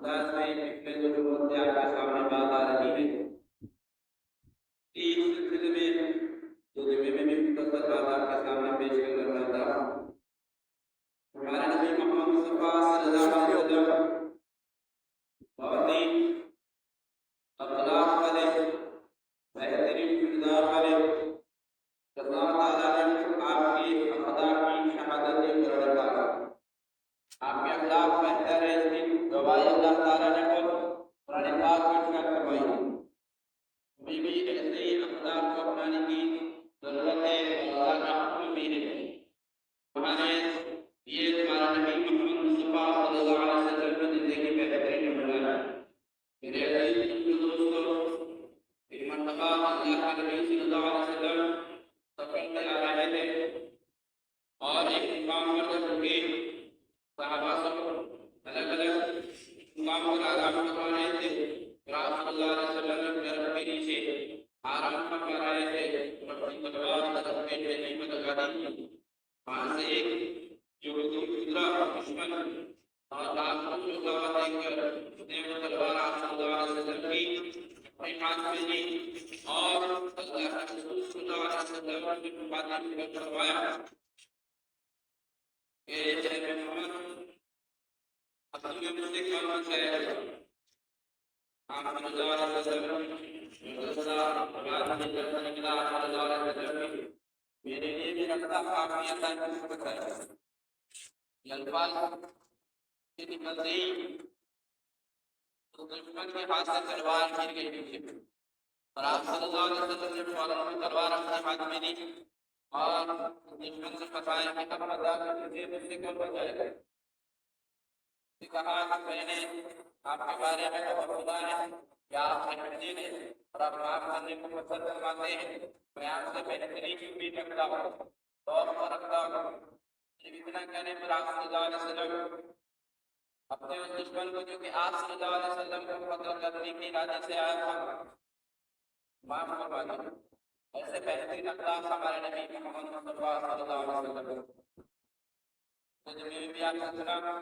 انداز میں پچھلے جو باتیں آپ کے سامنے بات آ رہی ہے کہ اس سلسلے میں جو جمعے میں بھی مختصر بات آپ کے سامنے پیش کر رہا تھا ہمارے نبی محمد مصطفیٰ صلی اللہ علیہ وسلم بہت ہی اخلاق والے بہترین کردار والے اللہ تعالیٰ نے آپ کی اخلاق کی شہادت کر رکھا آپ کے اخلاق بہتر ہے اس کی گواہی اللہ تعالیٰ نے قرآن پاک میں ارشاد فرمائی ہمیں بھی ایسے ہی اخلاق کو اپنانے کی ضرورت ہے اللہ کا حکم بھی ہے ہمارے یہ ہمارا نبی محمد مصطفیٰ صلی اللہ علیہ وسلم کی زندگی میں بہترین نمونہ ہے میرے عزیز دوستو ایک مرتبہ اللہ کے نبی صلی اللہ علیہ وسلم سفر میں آ رہے تھے اور ایک مقام پر رکے صحابہ سب الگ الگ مقام پر آرام فرما رہے تھے رسول اللہ علیہ وسلم درخت کے نیچے آرام فرما رہے تھے اپنی تلوار درخت کے ٹہنی میں لگا دی وہاں سے ایک جو دوسرا دشمن اور آپ کو دعوت دے کر اس نے وہ تلوار آپ صلی اللہ علیہ وسلم کی اپنے ہاتھ میں لی اور اللہ کے رسول صلی اللہ علیہ وسلم کی باتیں کو کروایا کہ اے محمد اصل میں مجھ سے کون سے آپ صلی اللہ علیہ وسلم میرے لیے بھی رکھتا کافی اثر ہے یہ الفاظ کی نکلتے ہی دشمن کے ہاتھ سے تلوار گر گئی پیچھے اور آپ صلی اللہ علیہ وسلم نے فوراً تلوار اپنے ہاتھ میں لی اور دشمن سے فتایا کہ اب ادا کر مجھے مجھ سے کون بچائے گا کہا کہ میں نے آپ کے بارے میں بہت خدا ہے یا آپ کے بندے نے اور آپ معاف کرنے کو پسند فرماتے ہیں میں آپ سے بہترین امید رکھتا ہوں توقع رکھتا ہوں صرف اتنا کہنے پر آپ صلی اللہ علیہ وسلم اپنے اس دشمن کو جو کہ آپ صلی اللہ علیہ وسلم کو قتل کرنے کے ارادے سے آیا تھا معاف فرما دیں ایسے بہترین اخلاق ہمارے نبی محمد مصطفیٰ صلی اللہ علیہ وسلم تو جب بھی آپ نے سنا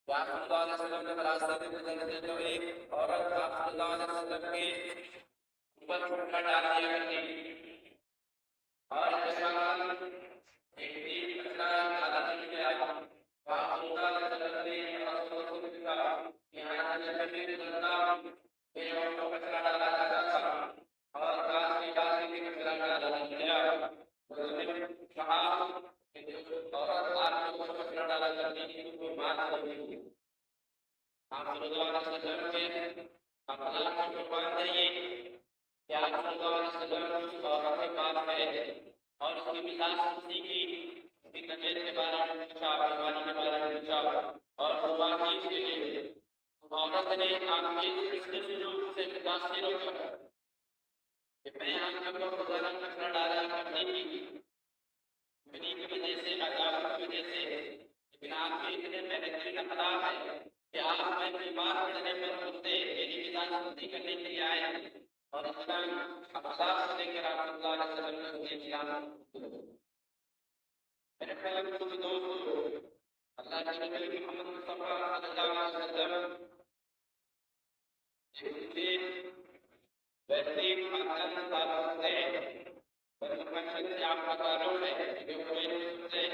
کہ آپ صلی اللہ علیہ وسلم جب راستہ میں گزرتے تو ایک عورت آپ صلی اللہ علیہ وسلم کے اوپر چھوٹا ڈال دیا کرتی اور ایک دین کچرا عادت میں آیا آپ صلی اللہ علیہ وسلم نے رسول کو کہا کہ یہاں سے جب میں گزرتا میرے وقت کو کچرا ڈالا جاتا تھا اور کاش کے پاس بھی کچرا ڈالا گیا اس نے کہا کہ جو عورت آپ کو کچرا ڈالا کرتی تھی وہ ماں ہوتی آپ صلی اللہ علیہ وسلم کے اخلاق کو قربان دائیے کہ آپ صلی اللہ علیہ وسلم عورت کے پاس ہے اور اس کی مثال سنسی کی طبیعت کے بارے میں پوچھا بیماری کے بارے میں پوچھا اور دعا کی اس کے لیے عورت نے آپ کے اس سلوک سے متاثر ہو کر کہ میں آپ کو گزارا کچرا ڈالا کرتی تھی میری کی وجہ سے عذاب کی وجہ سے لیکن آپ کے اتنے بہترین اخلاق ہے کہ آپ میں بیمار پڑنے پر ہوتے میری مثال سنسی کرنے کے لیے آئے اور اسلام اخلاق کو لے کر آپ صلی اللہ علیہ وسلم نے اسلام میرے خیال میں دوستو اللہ کے نبی محمد مصطفیٰ صلی اللہ علیہ وسلم سے بہترین خاندان تعلق ہے برمکشن سے آپ کا تعلق ہے جو کوئی سے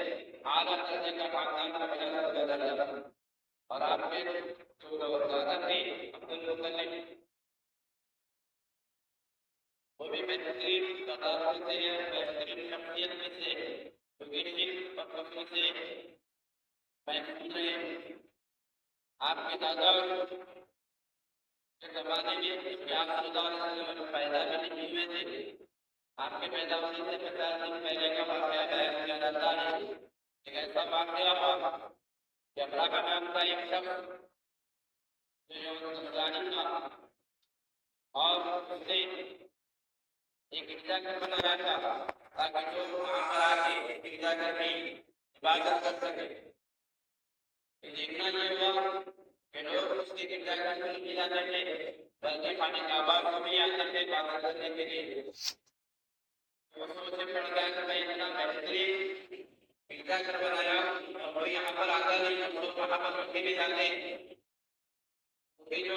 اعلیٰ درجے کا خاندان کا مجھا درجہ اور آپ کے جو زیادہ تھے عبد المطلب وہ بھی بہترین تدارک سے بہترین شخصیت میں سے کیونکہ پکوی سے محفوظ ہے آپ کے دادا کے زمانے میں آپ صلی اللہ علیہ وسلم پیدا بھی نہیں ہوئے تھے آپ کے پیدا ہونے سے 50 دن پہلے کا واقعہ بیان کیا جاتا ہے ایک ایسا واقعہ ہوا کہ ابرا کا نام تھا ایک شخص جو سمجھانی تھا اور اس نے ایک گرجا گھر بنایا تھا تاکہ جو وہاں پر آ کے گرجا گھر میں عبادت کر سکے دیکھنا یہ ہوا کہ لوگ اس کے گرجا گھر میں نہیں جاتے تھے بلکہ خانہ کعبہ کو بھی آتے تھے عبادت کرنے کے لیے وہ سوچے پڑ گیا کہ میں اتنا بہترین گرجا گھر بنایا اور کوئی یہاں پر آتا نہیں ہم لوگ وہاں پر رکھے بھی جاتے یہ جو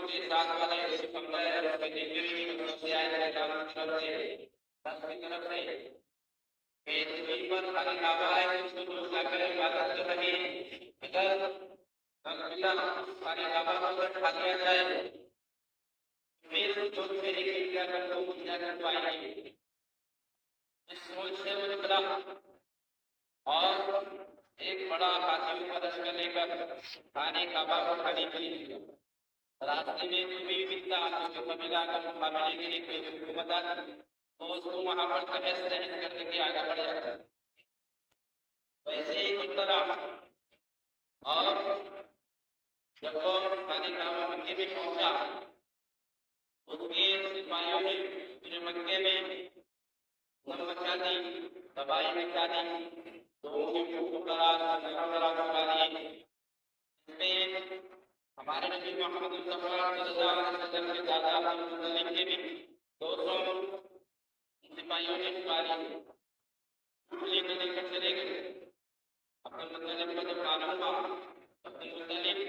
کے ساتھ والے سمجھا ہے اس کے دل کی طرف سے آئے ہیں کام کی طرف سے سب کی طرف سے کہ زمین پر خالی کعبہ ہے اس کو لوگ کیا کریں عبادت کر رہے ہیں اگر خالی کعبہ پر کھا لیا جائے پھر جو میرے کیا کر لوگ کیا کر پائیں گے اس سوچ سے وہ نکلا اور ایک بڑا ہاتھی کا لشکر لے کر خانے کعبہ کو کھانے کے لیے نکلا راستے میں کوئی ملتا اس کے قبیلہ کا مقابلے کے لیے کوئی حکومت آتی تو اس کو وہاں پر تحس نحس کرنے کے آگے بڑھ جاتا ویسے ہی کچھ طرح اور جب وہ خانے کعبہ مکے میں پہنچا اس کے سپاہیوں نے پورے مکے میں مچا دی تباہی مچا دی تو ہمارے نبی محمد مصطفیٰ صلی اللہ علیہ وسلم کے دادا عبد المطلب کے بھی 200 سپاہیوں نے لے کر چلے گئے عبد المطلب کو جب معلوم ہوا عبد المطلب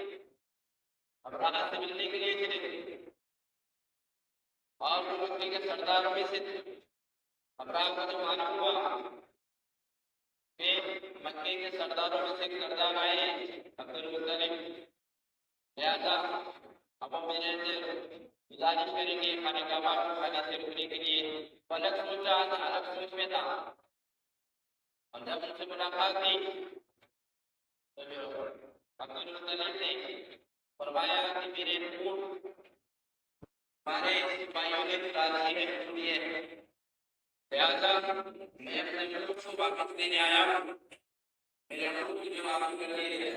ابراہ سے ملنے کے لیے چلے گئے اور مکے کے سرداروں میں سے ابراہ کو جب معلوم ہوا کہ مکے کے سرداروں میں سے سردار آئے ہیں عبد المطلب لہذا اب ہم میرے سے گزارش کریں گے خانے کعبہ کو کھانے سے رکنے کے لیے الگ سوچا الگ سوچ میں تھا اور جب ان سے ملاقات کی تو عبد المطلب نے فرمایا کہ میرے اونٹ ہمارے سپاہیوں نے تازی میں رکھ دیے ہیں لہذا میں اپنے ملک کو واپس دینے آیا میرے ملک کی جواب کر لیے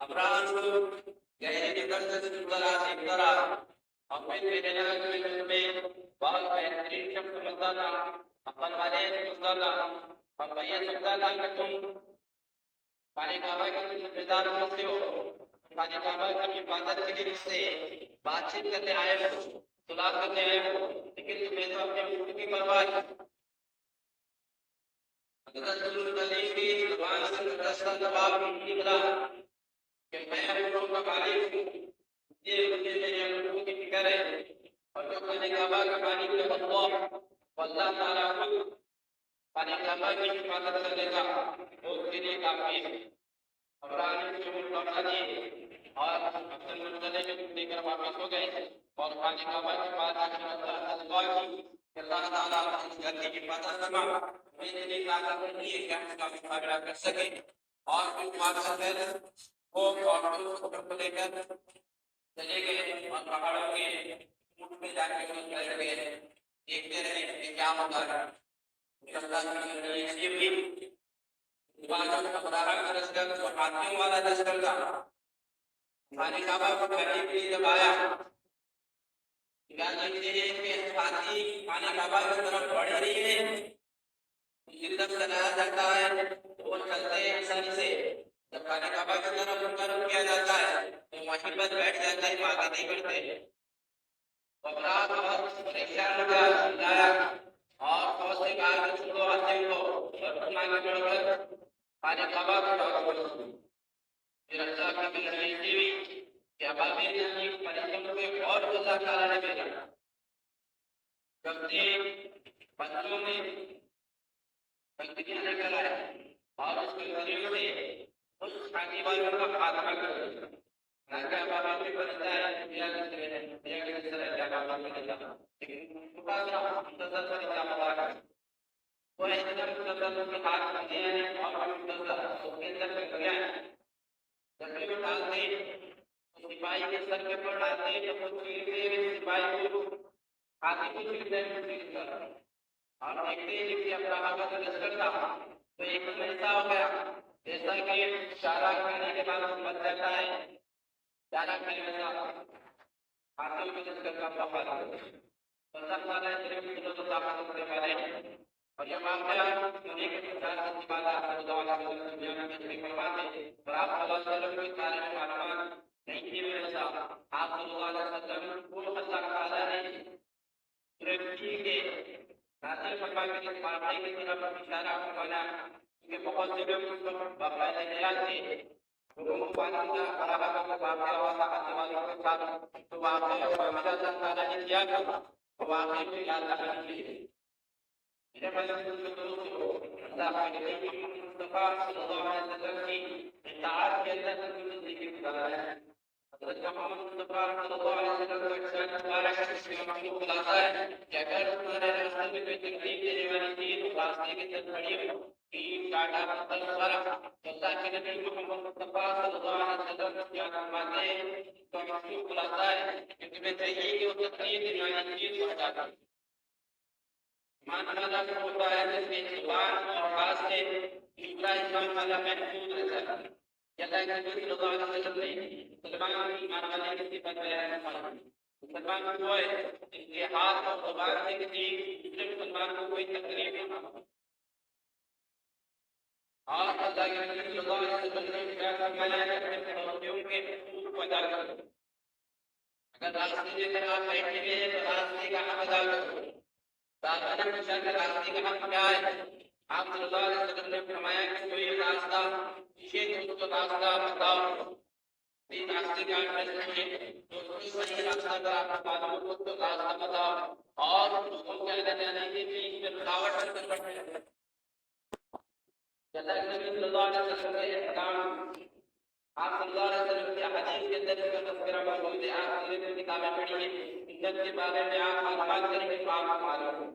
ابراہ کو گہرے درد سے دیکھ کر اور میرے نظر میں بہت بہترین شخص سمجھتا تھا اپن والے سمجھتا تھا اور میں یہ سمجھتا تھا کہ تم خانے کعبہ کے ذمہ دار سے ہو خانے کعبہ کی حفاظت کے لیے سے بات چیت کرنے آئے ہو صلاح کرنے آئے ہو لیکن تمہیں تو اپنے ملک کی پرواہ ہے حضرت المطلب کی زبان سے رسل جواب نکلا کہ میں اپنوں کا مالک ہوں یہ مجھے میرے ملکوں کی فکر ہے اور جو خانے کعبہ کا مالک ہے اللہ تعالیٰ خانے کعبہ کی حفاظت کرنے کا وہ اس کے لیے کافی ہے ابراہ نے مجھے موقع دیے اور عبد المطلب لے کر واپس ہو گئے اور خانے کعبہ کے بعد آ کر دعا کی کہ اللہ تعالیٰ اس گھر کی حفاظت فرما میرے لیے طاقت نہیں ہے کہ ہم اس کا مقابلہ کر سکیں اور پھر واپس کر وہ عورتوں کو لے کر چلے گئے اور پہاڑوں کے اونٹ میں جا کے بیٹھ گئے دیکھتے رہے کہ کیا ہوتا ہے اللہ نے بھی ہاتھیوں والا لشکر تھا خانے کعبہ کو کھانے کے لیے جب آیا ہاتھی خانے کعبہ کی طرف بڑھ رہی ہے جب چلایا جاتا ہے تو وہ چلتے ہیں آسانی سے جب خانے کعبہ کی طرف رخ کیا جاتا ہے تو وہیں پر بیٹھ جاتے ہیں آگے نہیں بڑھتے ابراہ بہت پریشان ہو گیا چلایا اور بہت سے کہا کہ چھوڑو ہاتھی کو اور تم آگے بڑھ کر خانے کعبہ کو ڈاکو پھر اللہ کی بلندی ہوئی کہ ابابیل نے پرندوں کے اور اللہ تعالیٰ نے بھیجا جب بندوں نے بندگیاں لے کر آئے اور اس کے ذریعے سے اس خانے والوں کا خاتمہ کر دیا تاکہ ابابیل بھی بن جائے یا کس طرح کیا بابا بن جائے لیکن مقابلہ منتظر فرشتہ مبارک ہے وہ منتظر کے ہاتھ میں دیا ہے اور منتظر اس کے اندر میں گیا ہے جب بھی ڈالتے سپاہی کے سر کے پر ڈالتے جب وہ چیرتے ہوئے سپاہی کو ہاتھی کو چیرتے ہوئے چیرتا اور دیکھتے ہیں کہ ابراہ کا لشکر تھا تو ایک دم ایسا ہو گیا جیسا کہ اشارہ کرنے کے بعد بن جاتا ہے اشارہ کرنے کے بعد ہاتھوں کے لشکر کا پہاڑ اللہ تعالیٰ نے تو طاقت کرنے والے ہیں اور یہ واقعہ نبی کے ساتھ کی بات آپ کو دعا کرنے کے لیے فرماتے اور آپ صلی اللہ علیہ وسلم کے بارے میں معلومات نہیں تھی ویسا آپ صلی اللہ علیہ وسلم کو اللہ تعالیٰ نے ترقی کے ناصر فرما کے مارنے کی طرف اشارہ فرمایا کہ بہت سے لوگ اس وقت باقاعدہ خیال تھے حکم پانی کا خرابہ کا واقعہ ہوا آنے والوں کے ساتھ تو واقعہ محمد اللہ تعالیٰ نے کیا تھا واقعہ کو یاد رکھنے کے لیے میرے بھائی اللہ کے نبی مصطفیٰ صلی اللہ علیہ وسلم کی اطاعت کے اندر زندگی گزارا ہے حضرت محمد مصطفیٰ صلی اللہ علیہ وسلم کو ارشاد مبارک ہے اس میں مخلوق خلاصہ ہے کہ اگر تمہارے راستے میں کوئی تکلیف دینے والی چیز راستے کے اندر کھڑی ہو تین کاٹا پتھر وغیرہ اللہ کے نبی محمد مصطفیٰ صلی اللہ علیہ وسلم کیا فرماتے ہیں تو مخلوق خلاصہ ہے کہ تمہیں چاہیے کہ وہ تکلیف دینے والی چیز کو ہٹا دو ایمان والا ہوتا ہے جس میں زبان اور خاص سے دوسرا ایمان والا محفوظ رہتا ہے اللہ کے نبی صلی اللہ علیہ وسلم نے مسلمان ایمان والے کی صفت بیان فرمائی مسلمان وہ ہے جس کے ہاتھ اور زبان سے کسی دوسرے مسلمان کو کوئی تکلیف نہ ہو اور اللہ کے نبی صلی اللہ علیہ وسلم نے کیا فرمایا ہے کہ پڑوسیوں کے حقوق کو ادا کرو اگر راستے میں اگر آپ بیٹھے ہوئے ہیں تو راستے کا حق ادا کرو راستے کا حق کیا ہے آپ صلی اللہ علیہ وسلم نے فرمایا کہ کوئی راستہ یہ تو راستہ بتاؤ اس راستے کا صحیح راستہ اگر آپ کو معلوم ہو تو راستہ بتاؤ اور اس کو کیا جانے کے لیے اس میں رکاوٹ کر بیٹھے جیسا کہ نبی صلی اللہ علیہ وسلم کے احکام آپ صلی اللہ علیہ وسلم کی حدیث کے اندر اس کا تذکرہ موجود ہے آپ سیرت کی کتابیں پڑھی ہیں جنت کے بارے میں آپ معلومات کریں گے تو آپ کو معلوم ہو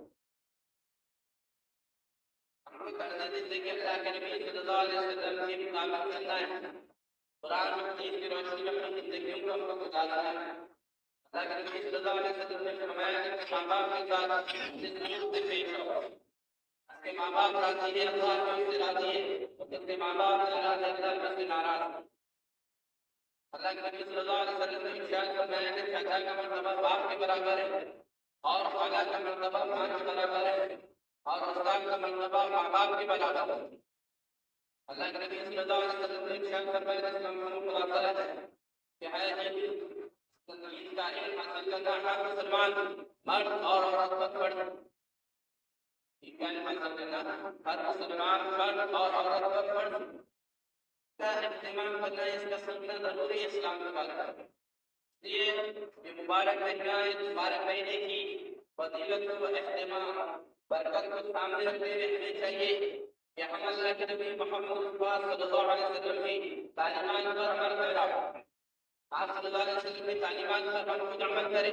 ہم کو کرنا زندگی اللہ کے نبی صلی اللہ علیہ وسلم کے مطابق چلنا ہے قرآن و حدیث کی روشنی میں اپنی زندگی کو ہم کو گزارنا ہے اللہ کے نبی صلی اللہ علیہ وسلم نے فرمایا کہ ماں باپ کے ساتھ زندگی سے پیش ہو اس کے ماں باپ راضی ہے اللہ ان سے راضی ہے اس کے ماں باپ ناراض ہے اللہ ان سے ناراض ہے اللہ کے نبی صلی اللہ علیہ وسلم نے ارشاد فرمایا کہ چچا کا مرتبہ باپ کے برابر ہے اور خالہ کا مرتبہ ماں کے برابر ہے اور استاد کا مرتبہ ماں باپ کے برابر ہے اللہ کے نبی صلی اللہ علیہ وسلم نے ارشاد فرمایا کہ ہم خلاصہ ہے کہ ہے یہ کا علم حاصل کرنا ہر مسلمان مرد اور عورت پر فرض ہے یہ علم حاصل کرنا ہر مسلمان مرد اور عورت پر فرض ہے کا اہتمام کرنا اس کا سننا ضروری اسلام میں بات ہے یہ مبارک مہینہ اس مبارک مہینے کی فضیلت و اہتمام برکت کو سامنے رکھتے ہوئے ہمیں چاہیے کہ ہم اللہ کے نبی محمد صلی اللہ علیہ وسلم کی تعلیمات پر عمل کریں آپ صلی اللہ علیہ وسلم کی تعلیمات پر ہم خود عمل کریں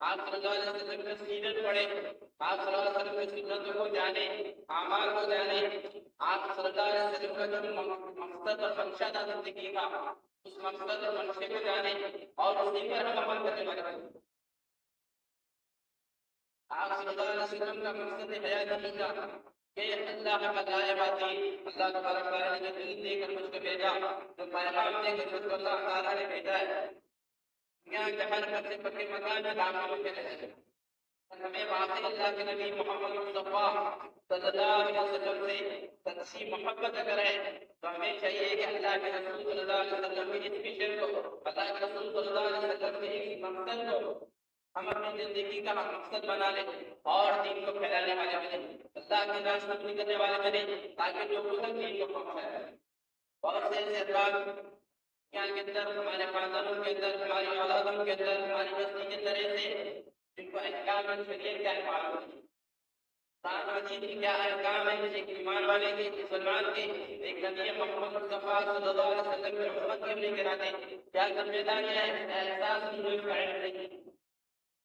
آپ صلی اللہ علیہ وسلم کی سیرت پڑھیں آپ صلی اللہ علیہ وسلم کی سنتوں کو جانیں اعمال کو جانیں آپ صلی اللہ علیہ وسلم کا جو مقصد اور منشا تھا زندگی کا اس مقصد اور منشے کو جانیں اور اسی پر ہم عمل کرنے والے بنیں آپ صلی اللہ علیہ وسلم کا مقصد حیات ہی تھا کہ اللہ کا دعوت اللہ تبارک و تعالی نے دین دے کر مجھ کو بھیجا جو پیغام دے کر مجھ کو اللہ تعالی نے بھیجا ہے دنیا کے ہر پتے پتے مکان میں داخل ہو کے رہے ہمیں واقعی اللہ کے نبی محمد مصطفیٰ صلی اللہ علیہ وسلم سے سچی محبت اگر ہے تو ہمیں چاہیے کہ اللہ کے رسول صلی اللہ علیہ وسلم کی اس مشن کو اللہ کے رسول صلی اللہ علیہ وسلم کے اس مقصد کو ہم اپنی زندگی کا مقصد بنا لیں اور دین کو پھیلانے والے بنے اللہ کے راستہ اپنی کرنے والے بنے تاکہ لوگوں تک دین کو پہنچائے بہت سے ایسے افراد یہاں کے اندر ہمارے خاندانوں کے اندر ہماری اولادوں کے اندر ہماری بستی کے اندر ایسے جن کو احکام شریعت کیا معلوم ہے قرآن مجید کی کیا احکام ہے ایک ایمان والے کے مسلمان کے ایک نبی محمد مصطفیٰ صلی اللہ علیہ وسلم کی امت کے لیے کراتے کیا ذمہ داریاں ہیں احساس نہیں قائم نہیں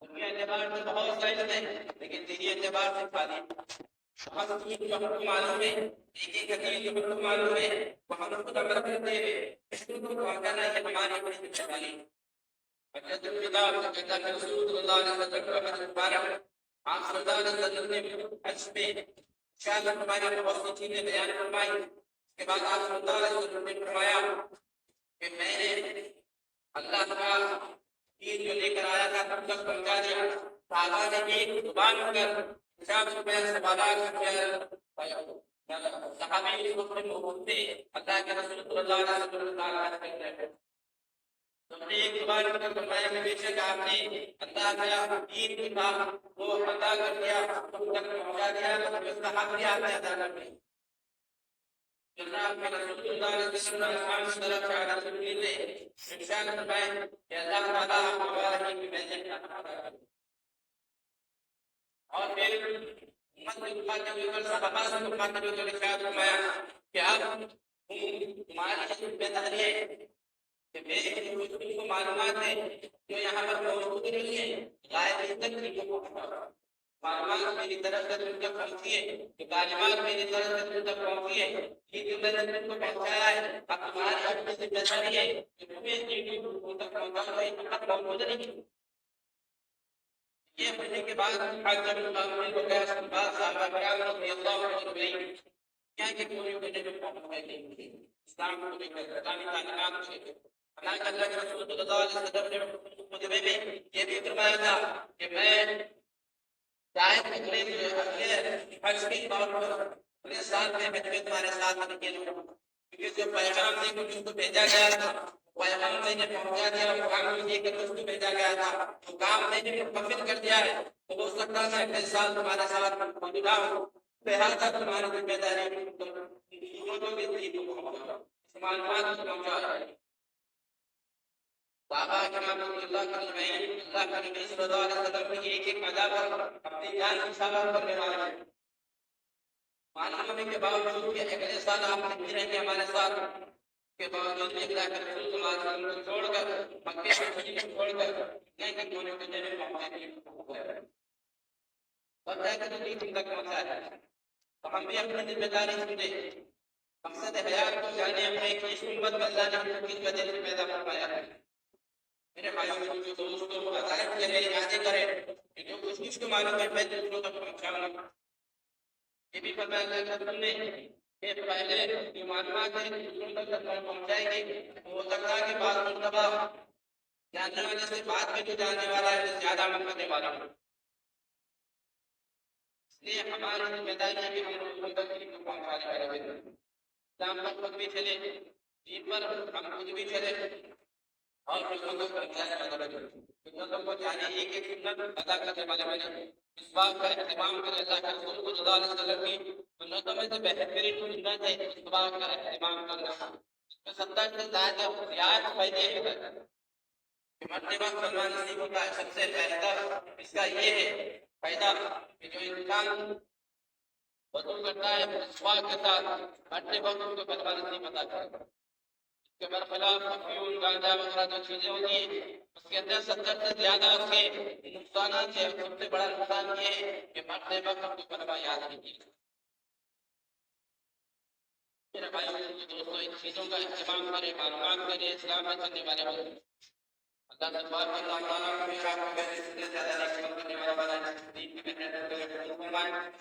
دنیا اعتبار سے بہت سائز ہے لیکن دینی اعتبار سے خالی بہت چیز جو ہم کو معلوم ہے ایک ایک حدیث جو ہم کو معلوم ہے وہ ہم خود عمل کرتے ہوئے اس کو پہنچانا یہ ہماری بڑی ذمہ داری ہے حضرت الخطاب جیسا کہ رسول صلی اللہ علیہ وسلم کا حدیث مبارک آپ صلی اللہ علیہ وسلم نے حج میں انشاءاللہ ہمارے بہت سی چیزیں بیان فرمائی اس کے بعد آپ صلی اللہ علیہ وسلم نے فرمایا کہ میں نے اللہ کا دین جو لے کر آیا تھا تم تک پہنچا دیا صحابہ نے ایک زبان کر شام میں سوالات کیا صحابی اس وقت موجود تھے اللہ کے رسول صلی اللہ علیہ وسلم تعالیٰ کرتے ہیں تم نے ایک زبان کر فرمایا کہ بے شک آپ نے اللہ کا دین کی بات کو ادا کر دیا تم تک پہنچا دیا تو اس کا حق بھی آپ نے ادا کر دیا جناب رسول اللہ صلی اللہ علیہ وسلم کا رسول نے ارشاد فرمایا کہ اللہ تعالیٰ ہمارے کی بھیجے اور پھر امت کو مخاطب کر صحابہ سے مخاطب کر ارشاد فرمایا کہ اب تمہاری ذمہ داری ہے کہ میرے مسلم کو معلومات ہے جو یہاں پر موجود نہیں ہے غائب تک نہیں پہنچا معلومات میری طرف سے تم تک پہنچی ہے کہ تعلیمات میری طرف سے تم تک پہنچی ہے یہ جو میں نے تم کو پہنچایا ہے اب تمہاری اپنی ذمہ داری ہے کہ تمہیں تم تک پہنچاؤ یہ حق موجود نہیں یہ پڑھنے کے بعد حضرت اللہ کو کہا صحابہ صحابہ کرام رضی اللہ عنہم کیا کہ پوری مجھے جو پہنچائی گئی اسلام کو لے کر اسلامی تعلیمات کو لے کر اللہ کے رسول صلی اللہ علیہ وسلم نے مجھے میں یہ بھی فرمایا تھا کہ میں شاید اگلے حج کی طور پر اگلے سال میں تمہارے ساتھ نکلوں کیونکہ جو پیغام دے کر اس کو بھیجا گیا تھا پیغام میں نے پہنچا دیا اور کام یہ کہ اس کو بھیجا گیا تھا تو کام میں نے مکمل کر دیا ہے تو ہو سکتا ہے اگلے سال تمہارے ساتھ موجودہ ہوں لہٰذا تمہاری ذمہ داری جو بھی تھی تو معلومات پہنچا صحابہ کرام رضی اللہ عنہم اللہ کے نبی صلی اللہ علیہ وسلم کی ایک ایک ادا پر اپنی جان نثار کرنے والے ہیں معلوم ہونے کے باوجود کہ اگلے سال آپ نہیں رہیں گے ہمارے ساتھ کے باوجود بھی اللہ کے رسول صلی اللہ علیہ وسلم کو چھوڑ کر مکے کے مدینے کو چھوڑ کر نہیں کہ دونوں کے جنم پہنچے گئے اور جا کے دنیا تک پہنچا ہے تو ہم بھی اپنی ذمہ داری سمجھے مقصد حیات کو جانے اپنے کی اس امت میں اللہ نے کس وجہ سے پیدا فرمایا ہے میرے بھائیوں جو دوستوں کو عزائم کے لیے یادیں کریں کہ جو کچھ اس کو معلوم ہے میں دوسروں تک پہنچاؤں گا یہ بھی فرمایا کہ تم نے کہ پہلے جو معلومات ہیں دوسروں تک پہنچائیں گے ہو سکتا ہے کہ بعض مرتبہ جاننے والے سے بات میں جو جاننے والا ہے وہ زیادہ عمل کرنے والا ہو اس لیے ہماری ذمہ داری ہے کہ ہم دوسروں تک پہنچانے والے ہیں اسلام پر خود بھی چلے دین پر ہم خود بھی چلے اور لوگوں کو پہنچانے والے بنے لوگوں کو چاہیے ایک ایک سنت ادا کرنے والے بنے اس بات کا اہتمام کرے اللہ کے رسول صلی اللہ علیہ وسلم کی سنتوں میں سے بہترین سنت ہے اس بات کا اہتمام کرنا اس میں 70 سے زیادہ زیادہ فائدے ہیں کہ مرتبہ سلمان نصیب ہوتا ہے سب سے بہتر اس کا یہ ہے فائدہ کہ جو انسان وضو کرتا ہے مسواک کے ساتھ مرتبہ کو کلمہ نصیب عطا کرتا ہے کے برخلاف افیون گانجا وغیرہ جو چیزیں ہوتی ہیں اس کے اندر 70 سے زیادہ اس کے نقصانات ہیں سب سے بڑا نقصان یہ ہے کہ مرتے وقت ہم کو کلمہ یاد نہیں کی میرے بھائیوں دوستوں ان چیزوں کا اہتمام کریں معلومات کریں اسلام میں چلنے والے لوگ اللہ تبارک و تعالیٰ ہمیشہ کو زیادہ کرنے والا دین کی محنت